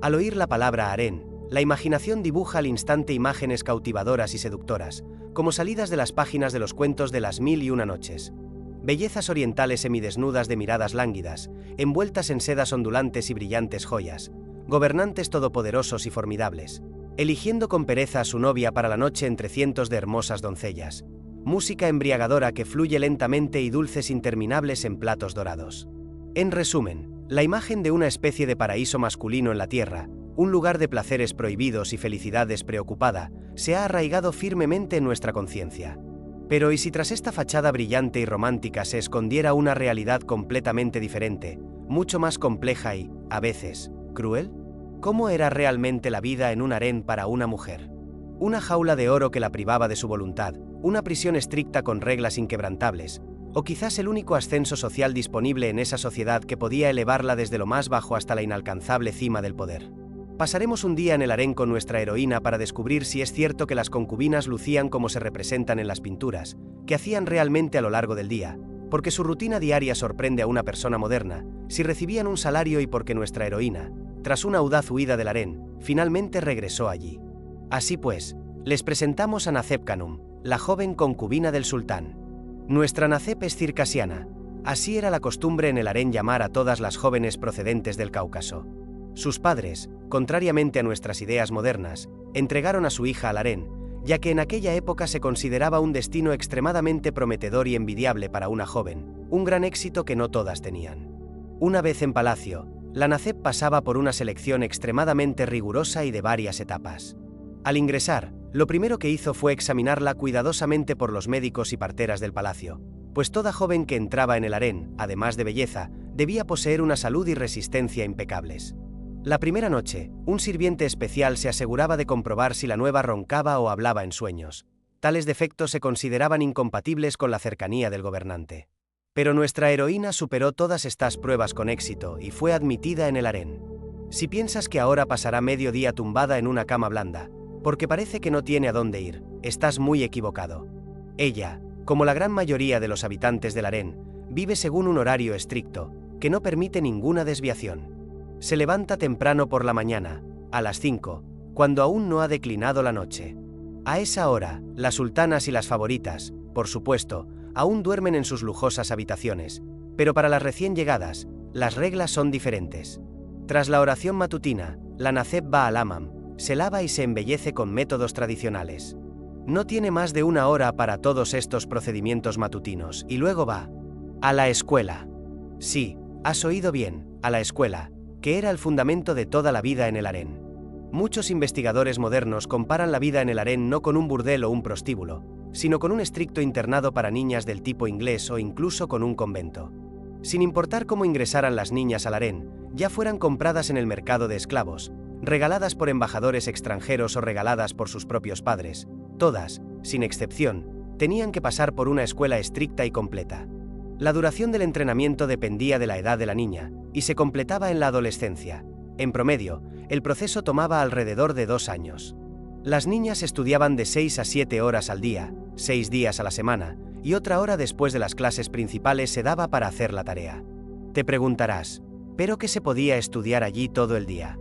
Al oír la palabra harén, la imaginación dibuja al instante imágenes cautivadoras y seductoras, como salidas de las páginas de los cuentos de las 1001 noches. Bellezas orientales semidesnudas de miradas lánguidas, envueltas en sedas ondulantes y brillantes joyas, gobernantes todopoderosos y formidables, eligiendo con pereza a su novia para la noche entre cientos de hermosas doncellas, música embriagadora que fluye lentamente y dulces interminables en platos dorados. En resumen, la imagen de una especie de paraíso masculino en la tierra, un lugar de placeres prohibidos y felicidad despreocupada, se ha arraigado firmemente en nuestra conciencia. Pero ¿y si tras esta fachada brillante y romántica se escondiera una realidad completamente diferente, mucho más compleja y, a veces, cruel? ¿Cómo era realmente la vida en un harén para una mujer? Una jaula de oro que la privaba de su voluntad, una prisión estricta con reglas inquebrantables, o quizás el único ascenso social disponible en esa sociedad que podía elevarla desde lo más bajo hasta la inalcanzable cima del poder. Pasaremos un día en el harén con nuestra heroína para descubrir si es cierto que las concubinas lucían como se representan en las pinturas, que hacían realmente a lo largo del día, porque su rutina diaria sorprende a una persona moderna, si recibían un salario y porque nuestra heroína, tras una audaz huida del harén, finalmente regresó allí. Así pues, les presentamos a Nazep Khanum, la joven concubina del sultán. Nuestra Nazep es circasiana, así era la costumbre en el harén llamar a todas las jóvenes procedentes del Cáucaso. Sus padres, contrariamente a nuestras ideas modernas, entregaron a su hija al harén, ya que en aquella época se consideraba un destino extremadamente prometedor y envidiable para una joven, un gran éxito que no todas tenían. Una vez en palacio, la Nazep pasaba por una selección extremadamente rigurosa y de varias etapas. Al ingresar, lo primero que hizo fue examinarla cuidadosamente por los médicos y parteras del palacio, pues toda joven que entraba en el harén, además de belleza, debía poseer una salud y resistencia impecables. La primera noche, un sirviente especial se aseguraba de comprobar si la nueva roncaba o hablaba en sueños. Tales defectos se consideraban incompatibles con la cercanía del gobernante. Pero nuestra heroína superó todas estas pruebas con éxito y fue admitida en el harén. Si piensas que ahora pasará medio día tumbada en una cama blanda, porque parece que no tiene a dónde ir, estás muy equivocado. Ella, como la gran mayoría de los habitantes del harén, vive según un horario estricto, que no permite ninguna desviación. Se levanta temprano por la mañana, a las 5, cuando aún no ha declinado la noche. A esa hora, las sultanas y las favoritas, por supuesto, aún duermen en sus lujosas habitaciones, pero para las recién llegadas, las reglas son diferentes. Tras la oración matutina, la Nazep va al hammam, se lava y se embellece con métodos tradicionales. No tiene más de una hora para todos estos procedimientos matutinos y luego va a la escuela. Sí, has oído bien, a la escuela, que era el fundamento de toda la vida en el harén. Muchos investigadores modernos comparan la vida en el harén no con un burdel o un prostíbulo, sino con un estricto internado para niñas del tipo inglés o incluso con un convento. Sin importar cómo ingresaran las niñas al harén, ya fueran compradas en el mercado de esclavos, regaladas por embajadores extranjeros o regaladas por sus propios padres, todas, sin excepción, tenían que pasar por una escuela estricta y completa. La duración del entrenamiento dependía de la edad de la niña, y se completaba en la adolescencia. En promedio, el proceso tomaba alrededor de 2 años. Las niñas estudiaban de 6 a 7 horas al día, 6 días a la semana, y otra hora después de las clases principales se daba para hacer la tarea. Te preguntarás, ¿pero qué se podía estudiar allí todo el día?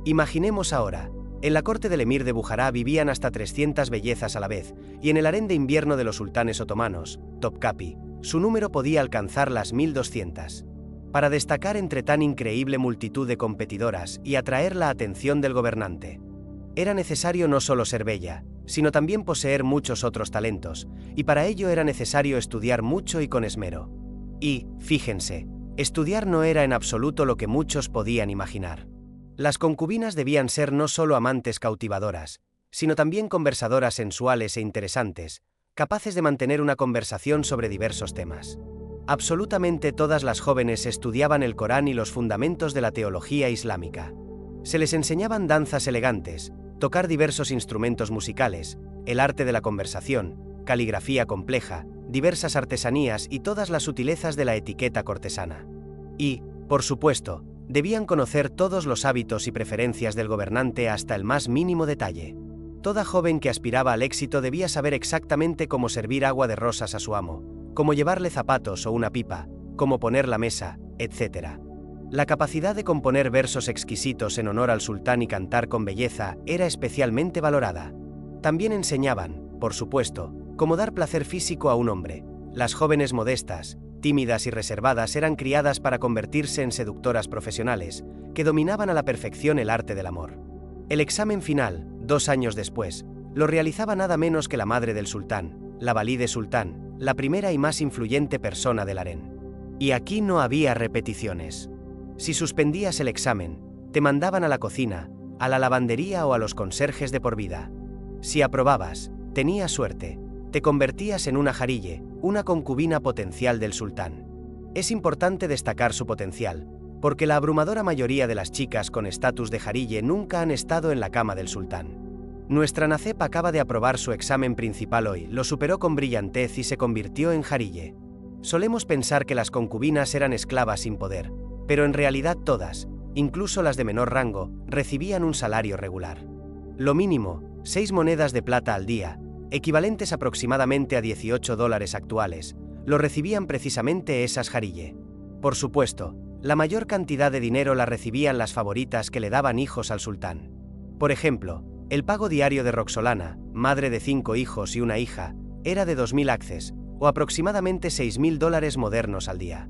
Imaginemos ahora, en la corte del emir de Bujará vivían hasta 300 bellezas a la vez, y en el harén de invierno de los sultanes otomanos, Topkapi, su número podía alcanzar las 1200. Para destacar entre tan increíble multitud de competidoras y atraer la atención del gobernante, era necesario no solo ser bella, sino también poseer muchos otros talentos, y para ello era necesario estudiar mucho y con esmero. Y, fíjense, estudiar no era en absoluto lo que muchos podían imaginar. Las concubinas debían ser no solo amantes cautivadoras, sino también conversadoras sensuales e interesantes, capaces de mantener una conversación sobre diversos temas. Absolutamente todas las jóvenes estudiaban el Corán y los fundamentos de la teología islámica. Se les enseñaban danzas elegantes, tocar diversos instrumentos musicales, el arte de la conversación, caligrafía compleja, diversas artesanías y todas las sutilezas de la etiqueta cortesana. Y, por supuesto, debían conocer todos los hábitos y preferencias del gobernante hasta el más mínimo detalle. Toda joven que aspiraba al éxito debía saber exactamente cómo servir agua de rosas a su amo, cómo llevarle zapatos o una pipa, cómo poner la mesa, etc. La capacidad de componer versos exquisitos en honor al sultán y cantar con belleza era especialmente valorada. También enseñaban, por supuesto, cómo dar placer físico a un hombre. Las jóvenes modestas, tímidas y reservadas eran criadas para convertirse en seductoras profesionales, que dominaban a la perfección el arte del amor. El examen final, 2 años después, lo realizaba nada menos que la madre del sultán, la valide sultán, la primera y más influyente persona del harén. Y aquí no había repeticiones. Si suspendías el examen, te mandaban a la cocina, a la lavandería o a los conserjes de por vida. Si aprobabas, tenías suerte, te convertías en una jarille, una concubina potencial del sultán. Es importante destacar su potencial, porque la abrumadora mayoría de las chicas con estatus de jarille nunca han estado en la cama del sultán. Nuestra Nacep acaba de aprobar su examen principal hoy, lo superó con brillantez y se convirtió en jarille. Solemos pensar que las concubinas eran esclavas sin poder, pero en realidad todas, incluso las de menor rango, recibían un salario regular. Lo mínimo, 6 monedas de plata al día, equivalentes aproximadamente a $18 actuales, lo recibían precisamente esas jarille. Por supuesto, la mayor cantidad de dinero la recibían las favoritas que le daban hijos al sultán. Por ejemplo, el pago diario de Roxolana, madre de 5 hijos y una hija, era de 2.000 acces, o aproximadamente $6.000 modernos al día.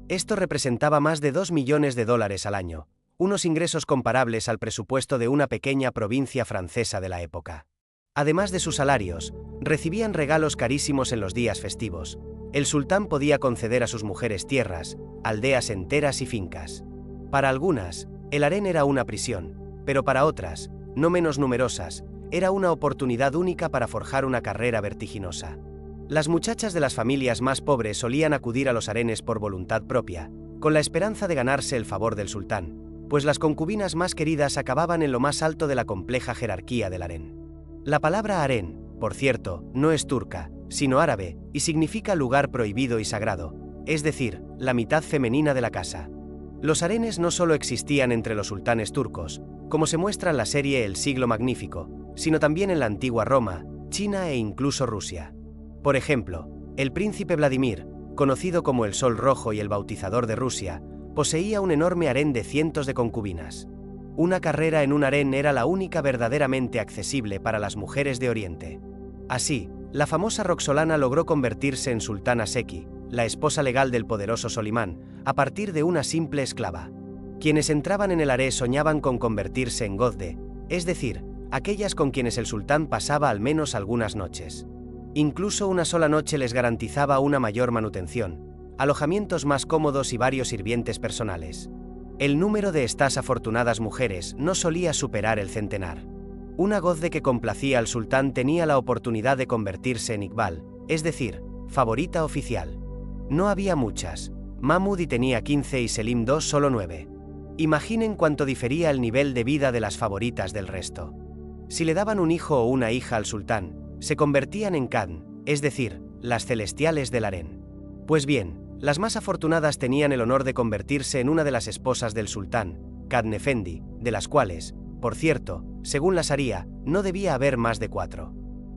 Esto representaba más de $2 millones al año, unos ingresos comparables al presupuesto de una pequeña provincia francesa de la época. Además de sus salarios, recibían regalos carísimos en los días festivos. El sultán podía conceder a sus mujeres tierras, aldeas enteras y fincas. Para algunas, el harén era una prisión, pero para otras, no menos numerosas, era una oportunidad única para forjar una carrera vertiginosa. Las muchachas de las familias más pobres solían acudir a los harenes por voluntad propia, con la esperanza de ganarse el favor del sultán, pues las concubinas más queridas acababan en lo más alto de la compleja jerarquía del harén. La palabra harén, por cierto, no es turca, sino árabe, y significa lugar prohibido y sagrado, es decir, la mitad femenina de la casa. Los harenes no solo existían entre los sultanes turcos, como se muestra en la serie El Siglo Magnífico, sino también en la antigua Roma, China e incluso Rusia. Por ejemplo, el príncipe Vladimir, conocido como el Sol Rojo y el bautizador de Rusia, poseía un enorme harén de cientos de concubinas. Una carrera en un harén era la única verdaderamente accesible para las mujeres de Oriente. Así, la famosa Roxolana logró convertirse en sultana Seki, la esposa legal del poderoso Solimán, a partir de una simple esclava. Quienes entraban en el harén soñaban con convertirse en gozde, es decir, aquellas con quienes el sultán pasaba al menos algunas noches. Incluso una sola noche les garantizaba una mayor manutención, alojamientos más cómodos y varios sirvientes personales. El número de estas afortunadas mujeres no solía superar el centenar. Una gozde que complacía al sultán tenía la oportunidad de convertirse en Iqbal, es decir, favorita oficial. No había muchas, Mahmudi tenía 15 y Selim II solo 9. Imaginen cuánto difería el nivel de vida de las favoritas del resto. Si le daban un hijo o una hija al sultán, se convertían en Kadn, es decir, las celestiales del harén. Pues bien, las más afortunadas tenían el honor de convertirse en una de las esposas del sultán, Kadn Efendi, de las cuales, por cierto, según la Sharia, no debía haber más de 4.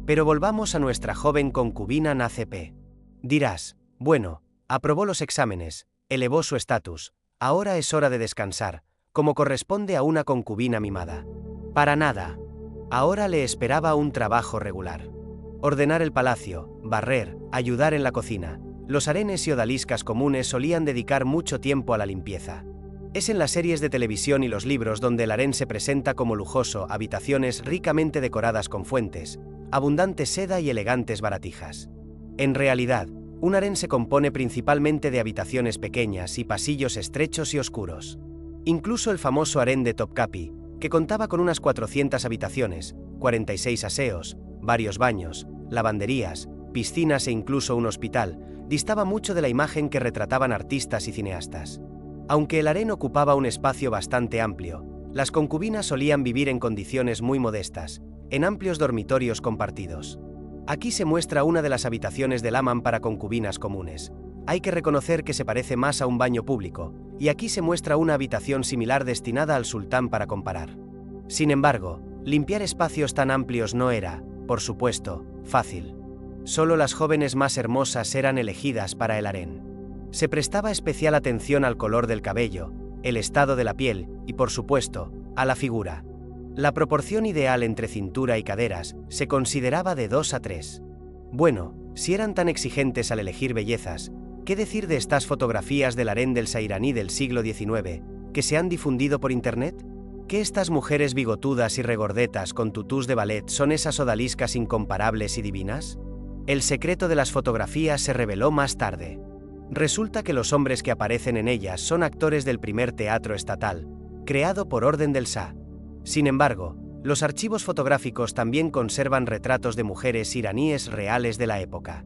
Pero volvamos a nuestra joven concubina Nacep. Dirás, bueno, aprobó los exámenes, elevó su estatus, ahora es hora de descansar, como corresponde a una concubina mimada. Para nada. Ahora le esperaba un trabajo regular. Ordenar el palacio, barrer, ayudar en la cocina. Los harenes y odaliscas comunes solían dedicar mucho tiempo a la limpieza. Es en las series de televisión y los libros donde el harén se presenta como lujoso, habitaciones ricamente decoradas con fuentes, abundante seda y elegantes baratijas. En realidad, un harén se compone principalmente de habitaciones pequeñas y pasillos estrechos y oscuros. Incluso el famoso harén de Topkapi, que contaba con unas 400 habitaciones, 46 aseos, varios baños, lavanderías, piscinas e incluso un hospital, distaba mucho de la imagen que retrataban artistas y cineastas. Aunque el harén ocupaba un espacio bastante amplio, las concubinas solían vivir en condiciones muy modestas, en amplios dormitorios compartidos. Aquí se muestra una de las habitaciones del hammam para concubinas comunes. Hay que reconocer que se parece más a un baño público, y aquí se muestra una habitación similar destinada al sultán para comparar. Sin embargo, limpiar espacios tan amplios no era, por supuesto, fácil. Solo las jóvenes más hermosas eran elegidas para el harén. Se prestaba especial atención al color del cabello, el estado de la piel y, por supuesto, a la figura. La proporción ideal entre cintura y caderas se consideraba de 2 a 3. Bueno, si eran tan exigentes al elegir bellezas, ¿qué decir de estas fotografías del harén del iraní del siglo XIX, que se han difundido por internet? ¿Que estas mujeres bigotudas y regordetas con tutús de ballet son esas odaliscas incomparables y divinas? El secreto de las fotografías se reveló más tarde. Resulta que los hombres que aparecen en ellas son actores del primer teatro estatal, creado por orden del Shah. Sin embargo, los archivos fotográficos también conservan retratos de mujeres iraníes reales de la época.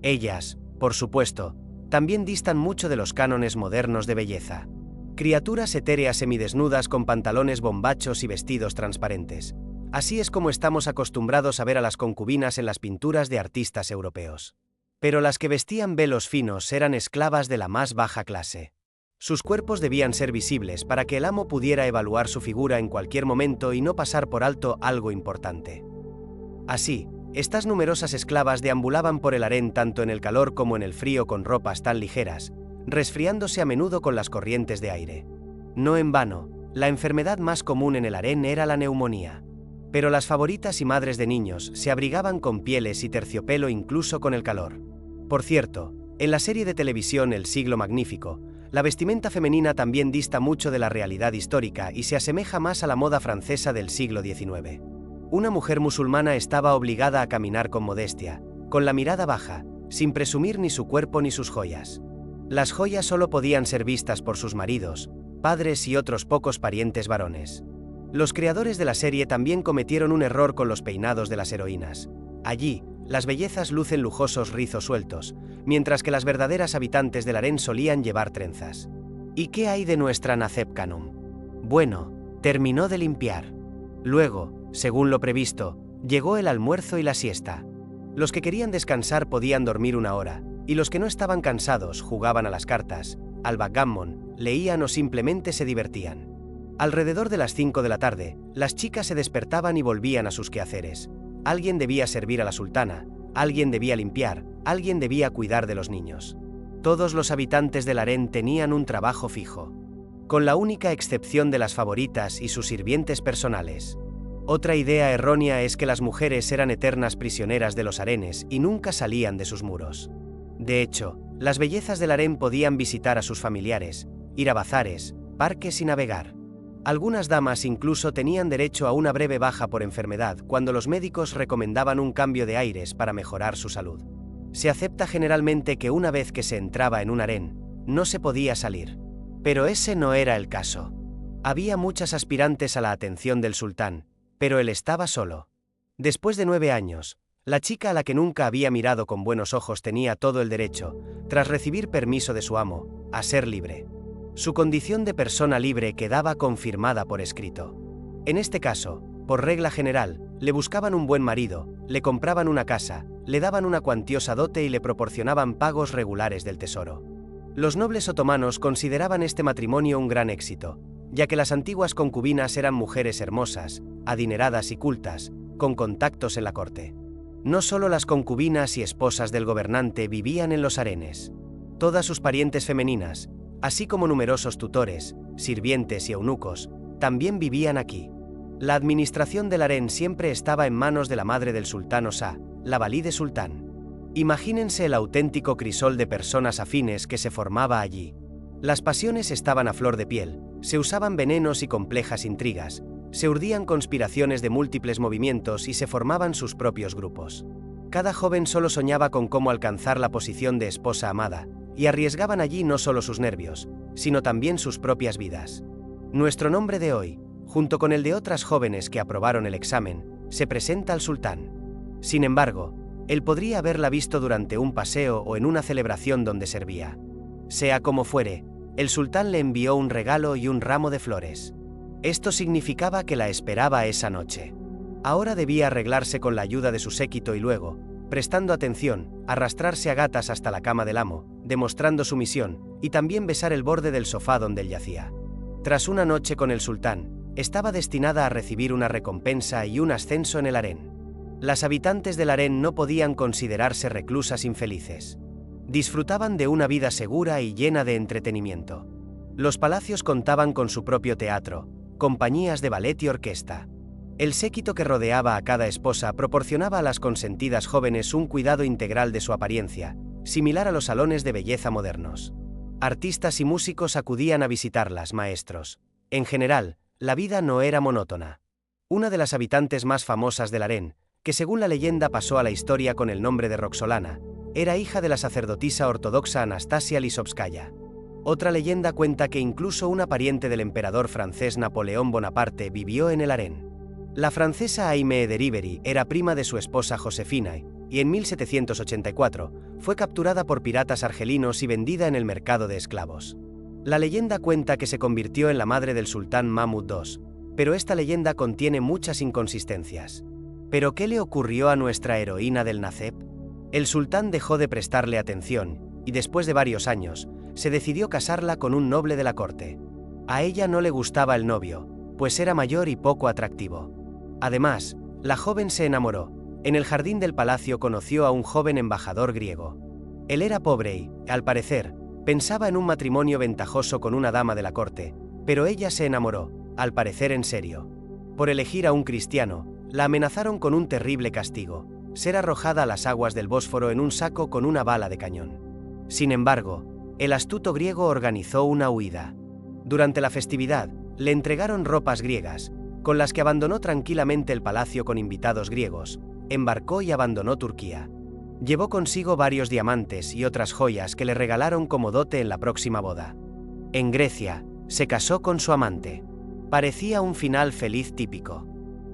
Ellas, por supuesto, también distan mucho de los cánones modernos de belleza. Criaturas etéreas semidesnudas con pantalones bombachos y vestidos transparentes. Así es como estamos acostumbrados a ver a las concubinas en las pinturas de artistas europeos. Pero las que vestían velos finos eran esclavas de la más baja clase. Sus cuerpos debían ser visibles para que el amo pudiera evaluar su figura en cualquier momento y no pasar por alto algo importante. Así, estas numerosas esclavas deambulaban por el harén tanto en el calor como en el frío con ropas tan ligeras, resfriándose a menudo con las corrientes de aire. No en vano, la enfermedad más común en el harén era la neumonía. Pero las favoritas y madres de niños se abrigaban con pieles y terciopelo incluso con el calor. Por cierto, en la serie de televisión El siglo magnífico, la vestimenta femenina también dista mucho de la realidad histórica y se asemeja más a la moda francesa del siglo XIX. Una mujer musulmana estaba obligada a caminar con modestia, con la mirada baja, sin presumir ni su cuerpo ni sus joyas. Las joyas solo podían ser vistas por sus maridos, padres y otros pocos parientes varones. Los creadores de la serie también cometieron un error con los peinados de las heroínas. Allí, las bellezas lucen lujosos rizos sueltos, mientras que las verdaderas habitantes del harén solían llevar trenzas. ¿Y qué hay de nuestra Nazeb Khanum? Bueno, terminó de limpiar. Luego, según lo previsto, llegó el almuerzo y la siesta. Los que querían descansar podían dormir 1 hora, y los que no estaban cansados jugaban a las cartas, al backgammon, leían o simplemente se divertían. Alrededor de las 5 de la tarde, las chicas se despertaban y volvían a sus quehaceres. Alguien debía servir a la sultana, alguien debía limpiar, alguien debía cuidar de los niños. Todos los habitantes del harén tenían un trabajo fijo, con la única excepción de las favoritas y sus sirvientes personales. Otra idea errónea es que las mujeres eran eternas prisioneras de los harenes y nunca salían de sus muros. De hecho, las bellezas del harén podían visitar a sus familiares, ir a bazares, parques y navegar. Algunas damas incluso tenían derecho a una breve baja por enfermedad cuando los médicos recomendaban un cambio de aires para mejorar su salud. Se acepta generalmente que una vez que se entraba en un harén, no se podía salir. Pero ese no era el caso. Había muchas aspirantes a la atención del sultán, pero él estaba solo. Después de 9 años, la chica a la que nunca había mirado con buenos ojos tenía todo el derecho, tras recibir permiso de su amo, a ser libre. Su condición de persona libre quedaba confirmada por escrito. En este caso, por regla general, le buscaban un buen marido, le compraban una casa, le daban una cuantiosa dote y le proporcionaban pagos regulares del tesoro. Los nobles otomanos consideraban este matrimonio un gran éxito, ya que las antiguas concubinas eran mujeres hermosas, adineradas y cultas, con contactos en la corte. No solo las concubinas y esposas del gobernante vivían en los harenes. Todas sus parientes femeninas, así como numerosos tutores, sirvientes y eunucos, también vivían aquí. La administración del harén siempre estaba en manos de la madre del sultán Shah, la valide sultán. Imagínense el auténtico crisol de personas afines que se formaba allí. Las pasiones estaban a flor de piel, se usaban venenos y complejas intrigas, se urdían conspiraciones de múltiples movimientos y se formaban sus propios grupos. Cada joven solo soñaba con cómo alcanzar la posición de esposa amada, y arriesgaban allí no solo sus nervios, sino también sus propias vidas. Nuestro nombre de hoy, junto con el de otras jóvenes que aprobaron el examen, se presenta al sultán. Sin embargo, él podría haberla visto durante un paseo o en una celebración donde servía. Sea como fuere, el sultán le envió un regalo y un ramo de flores. Esto significaba que la esperaba esa noche. Ahora debía arreglarse con la ayuda de su séquito y luego, prestando atención, arrastrarse a gatas hasta la cama del amo, demostrando sumisión, y también besar el borde del sofá donde él yacía. Tras una noche con el sultán, estaba destinada a recibir una recompensa y un ascenso en el harén. Las habitantes del harén no podían considerarse reclusas infelices. Disfrutaban de una vida segura y llena de entretenimiento. Los palacios contaban con su propio teatro, compañías de ballet y orquesta. El séquito que rodeaba a cada esposa proporcionaba a las consentidas jóvenes un cuidado integral de su apariencia, similar a los salones de belleza modernos. Artistas y músicos acudían a visitarlas, maestros. En general, la vida no era monótona. Una de las habitantes más famosas del harén, que según la leyenda pasó a la historia con el nombre de Roxolana, era hija de la sacerdotisa ortodoxa Anastasia Lisovskaya. Otra leyenda cuenta que incluso una pariente del emperador francés Napoleón Bonaparte vivió en el harén. La francesa Aimée de Riveri era prima de su esposa Josefina y en 1784 fue capturada por piratas argelinos y vendida en el mercado de esclavos. La leyenda cuenta que se convirtió en la madre del sultán Mahmud II, pero esta leyenda contiene muchas inconsistencias. ¿Pero qué le ocurrió a nuestra heroína del Nacep? El sultán dejó de prestarle atención y después de varios años, se decidió casarla con un noble de la corte. A ella no le gustaba el novio, pues era mayor y poco atractivo. Además, la joven se enamoró. En el jardín del palacio conoció a un joven embajador griego. Él era pobre y, al parecer, pensaba en un matrimonio ventajoso con una dama de la corte, pero ella se enamoró, al parecer en serio. Por elegir a un cristiano, la amenazaron con un terrible castigo: ser arrojada a las aguas del Bósforo en un saco con una bala de cañón. Sin embargo, el astuto griego organizó una huida. Durante la festividad, le entregaron ropas griegas, con las que abandonó tranquilamente el palacio con invitados griegos, embarcó y abandonó Turquía. Llevó consigo varios diamantes y otras joyas que le regalaron como dote en la próxima boda. En Grecia, se casó con su amante. Parecía un final feliz típico.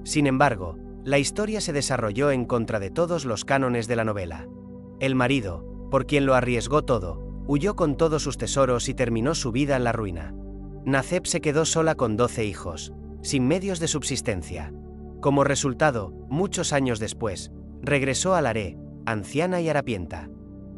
Sin embargo, la historia se desarrolló en contra de todos los cánones de la novela. El marido, por quien lo arriesgó todo, huyó con todos sus tesoros y terminó su vida en la ruina. Nacep se quedó sola con 12 hijos, sin medios de subsistencia. Como resultado, muchos años después, regresó al harén, anciana y harapienta.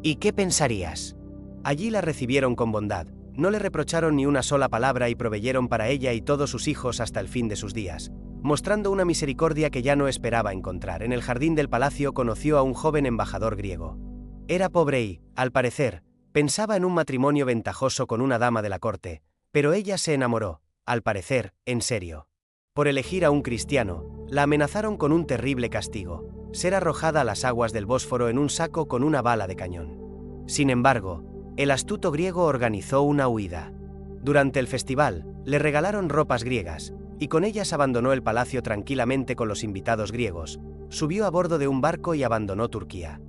¿Y qué pensarías? Allí la recibieron con bondad, no le reprocharon ni una sola palabra y proveyeron para ella y todos sus hijos hasta el fin de sus días, mostrando una misericordia que ya no esperaba encontrar. En el jardín del palacio conoció a un joven embajador griego. Era pobre y, al parecer, pensaba en un matrimonio ventajoso con una dama de la corte, pero ella se enamoró, al parecer, en serio. Por elegir a un cristiano, la amenazaron con un terrible castigo: ser arrojada a las aguas del Bósforo en un saco con una bala de cañón. Sin embargo, el astuto griego organizó una huida. Durante el festival, le regalaron ropas griegas, y con ellas abandonó el palacio tranquilamente con los invitados griegos, subió a bordo de un barco y abandonó Turquía.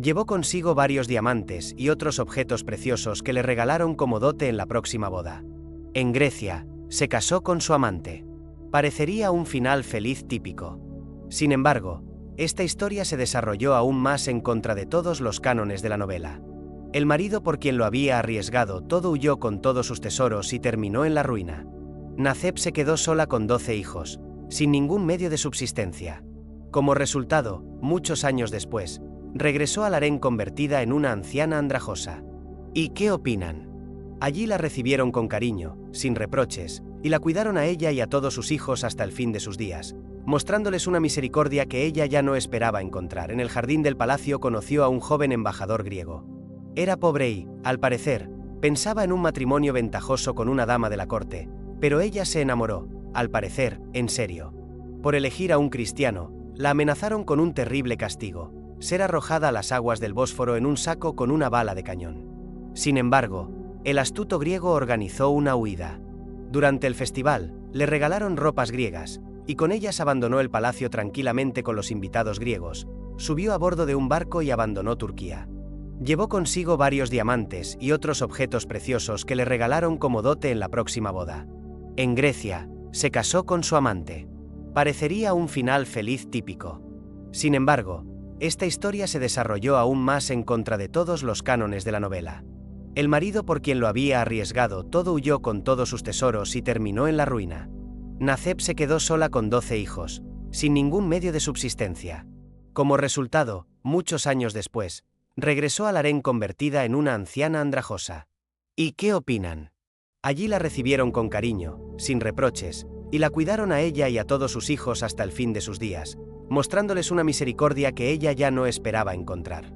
Llevó consigo varios diamantes y otros objetos preciosos que le regalaron como dote en la próxima boda. En Grecia, se casó con su amante. Parecería un final feliz típico. Sin embargo, esta historia se desarrolló aún más en contra de todos los cánones de la novela. El marido por quien lo había arriesgado todo huyó con todos sus tesoros y terminó en la ruina. Nacep se quedó sola con 12 hijos, sin ningún medio de subsistencia. Como resultado, muchos años después, regresó al harén convertida en una anciana andrajosa. ¿Y qué opinan? Allí la recibieron con cariño, sin reproches, y la cuidaron a ella y a todos sus hijos hasta el fin de sus días, mostrándoles una misericordia que ella ya no esperaba encontrar. En el jardín del palacio conoció a un joven embajador griego. Era pobre y, al parecer, pensaba en un matrimonio ventajoso con una dama de la corte, pero ella se enamoró, al parecer, en serio. Por elegir a un cristiano, la amenazaron con un terrible castigo: ser arrojada a las aguas del Bósforo en un saco con una bala de cañón. Sin embargo, el astuto griego organizó una huida. Durante el festival, le regalaron ropas griegas, y con ellas abandonó el palacio tranquilamente con los invitados griegos, subió a bordo de un barco y abandonó Turquía. Llevó consigo varios diamantes y otros objetos preciosos que le regalaron como dote en la próxima boda. En Grecia, se casó con su amante. Parecería un final feliz típico. Sin embargo, esta historia se desarrolló aún más en contra de todos los cánones de la novela. El marido por quien lo había arriesgado todo huyó con todos sus tesoros y terminó en la ruina. Nacep se quedó sola con 12 hijos, sin ningún medio de subsistencia. Como resultado, muchos años después, regresó al harén convertida en una anciana andrajosa. ¿Y qué opinan? Allí la recibieron con cariño, sin reproches, y la cuidaron a ella y a todos sus hijos hasta el fin de sus días, mostrándoles una misericordia que ella ya no esperaba encontrar.